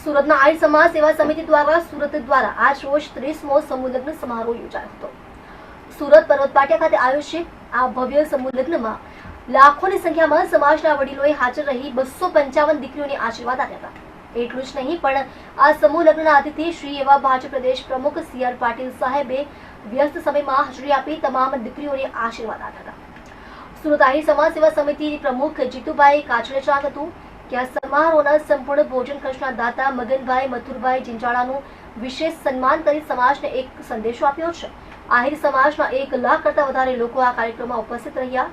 સુરતના આર્ય સમાજ સેવા સમિતિ દ્વારા સુરત દ્વારા આજ રોજ 30મો સમૂહ લગ્ન સમારોહ યોજાયો હતો। સુરત પર્વત પાટિયા ખાતે આયોજિત આ ભવ્ય સમૂહ લગ્નમાં લાખોની સંખ્યામાં સમાજના વડીલોએ હાજર રહી 255 દીકરીઓને આશીર્વાદ આપ્યા હતા। એટલું જ નહીં પણ આ સમૂહ લગ્નના અતિથિ શ્રી એવા ભાજપ પ્રદેશ પ્રમુખ સી.આર. પાટીલ સાહેબે વ્યસ્ત સમયમાં હાજરી આપી તમામ દીકરીઓને આશીર્વાદ આપ્યા હતા। સુરત આર્ય સમાજ સેવા સમિતિ પ્રમુખ જીતુભાઈ કાછડે જણાવ્યું હતું કે આ સમારોહના સંપૂર્ણ ભોજન ખર્ચના દાતા મગનભાઈ મથુરભાઈ જિંજાળાનું વિશેષ સન્માન કરી સમાજને એક સંદેશો આપ્યો છે। આહિર સમાજના 1 લાખ કરતા વધારે લોકો આ કાર્યક્રમમાં ઉપસ્થિત રહ્યા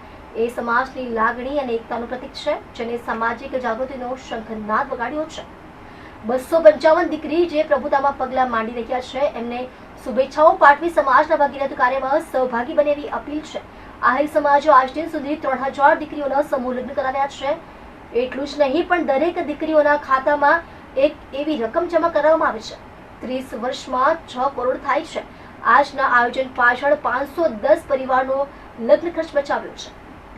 એ સમાજની લાગણી અને એકતાનું પ્રતીક છે, જેને સામાજિક જાગૃતિનો શંખનાદ વગાડ્યો છે। 255 દીકરી જે પ્રભુતામાં પગલાં માંડી રહ્યા છે એમને શુભેચ્છાઓ પાઠવી સમાજના ભગીરથ કાર્યમાં સહભાગી બને એવી અપીલ છે। આહિર સમાજે આજ દિન સુધી 3000 દીકરીઓના સમૂહ લગ્ન કરાવ્યા છે। એટલું જ નહીં પણ દરેક દીકરીઓના ખાતામાં એક એવી રકમ જમા કરવામાં આવે છે। 30 વર્ષમાં 6 કરોડ થાય છે। આજના આયોજન પાછળ 510 પરિવારનો લગ્ન ખર્ચ બચાવ્યો છે,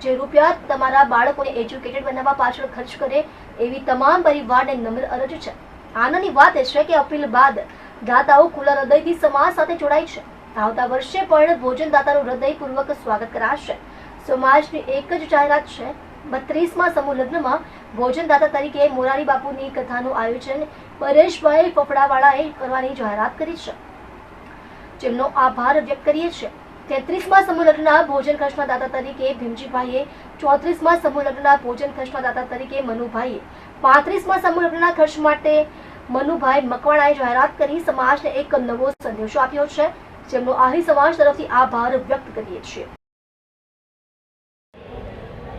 જે રૂપિયા તમારા બાળકોને એજ્યુકેટેડ બનાવવા પાછળ ખર્ચ કરે એવી તમામ પરિવારને નમ્ર અરજ છે। આનંદની વાત એ છે કે અપીલ બાદ દાતાઓ ખુલ્લા હૃદયથી સમાજ સાથે જોડાય છે। આવતા વર્ષે પણ ભોજનદાતાનું હૃદયપૂર્વક સ્વાગત કરાશે। સમાજની એક જ જાહેરાત છે, 32મા સમૂહ લગ્નમાં ભોજનદાતા તરીકે મોરારી બાપુની કથાનું આયોજન પરેશભાઈ ફફડાવાળાએ કરવાની જાહેરાત કરી છે, જેમનો આભાર વ્યક્ત કરીએ છીએ। 33મા સમૂહ લગ્નના ભોજન ખર્ચના દાતા તરીકે ભીમજીભાઈએ, 34મા સમૂહ લગ્નના ભોજન ખર્ચના દાતા તરીકે મનુભાઈએ, 35મા સમૂહ લગ્નના ખર્ચ માટે મનુભાઈ મકવાણાએ જાહેરાત કરી સમાજને એક નવો સંદેશો આપ્યો છે, જેમનો આહિર સમાજ તરફથી આભાર વ્યક્ત કરીએ છીએ।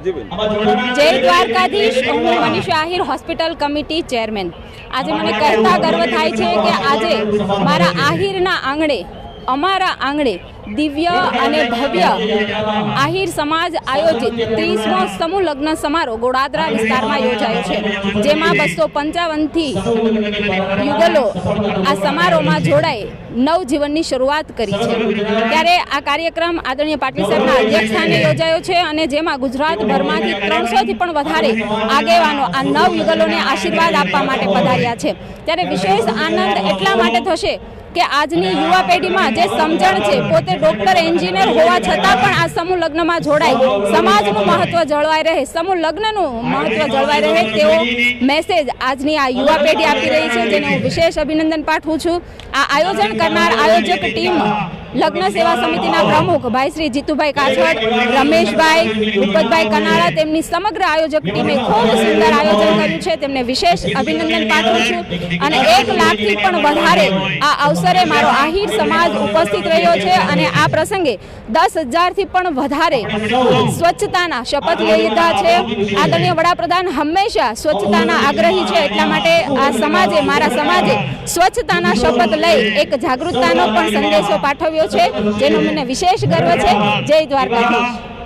જય દ્વારકાધીશ। હું Manisha Ahir, hospital committee chairman. આજે મને કહેતા ગર્વ થાય છે કે આજે મારા આહિરના આંગણે, અમારા આંગણે દિવ્ય અને ભવ્ય આહિર સમાજ આયોજિત 30મો સમૂહ લગ્ન સમારોહ ગોડાદરા વિસ્તારમાં યોજાયો છે, જેમાં 255થી યુગલો આ સમારોહમાં જોડાઈ નવજીવનની શરૂઆત કરી છે। ત્યારે આ કાર્યક્રમ આદરણીય પાટીલ સાહેબના અધ્યક્ષસ્થાને યોજાયો છે અને જેમાં ગુજરાતભરમાંથી 300થી પણ વધારે આગેવાનો આ નવયુગલોને આશીર્વાદ આપવા માટે પધાર્યા છે। ત્યારે વિશેષ આનંદ એટલા માટે થશે કે આજની યુવા પેઢીમાં જે સમજણ છે, પોતે ડોક્ટર એન્જિનિયર હોવા છતાં પણ આ સમૂહ લગ્નમાં જોડાય સમાજનું મહત્વ જળવાઈ રહે, સમૂહ લગ્નનું મહત્વ જળવાઈ રહે તેવો મેસેજ આજની આ યુવા પેઢી આપી રહી છે, જેને હું વિશેષ અભિનંદન પાઠવું છું। આ આયોજન કરનાર આયોજક ટીમ લગ્ન સેવા સમિતિના પ્રમુખ ભાઈ શ્રી જીતુભાઈ કાછડ, રમેશભાઈ, ભૂપતભાઈ કનાળા, તેમની સમગ્ર આયોજક ટીમે ખૂબ સુંદર આયોજન કર્યું છે, તેમને વિશેષ અભિનંદન પાઠવું છું। અને 1 લાખથી પણ વધારે આ અવસરે મારો આહિર સમાજ ઉપસ્થિત રહ્યો છે અને આ પ્રસંગે 10,000થી પણ વધારે સ્વચ્છતાના શપથ લીધા છે। આદરણીય વડાપ્રધાન હંમેશા સ્વચ્છતાના આગ્રહી છે, એટલા માટે આ સમાજે, મારા સમાજે સ્વચ્છતાના શપથ લઈ એક જાગૃતતાનો પણ સંદેશો પાઠવ્યો છે, જેનો મને વિશેષ ગર્વ છે। જય દ્વારકાધીશ।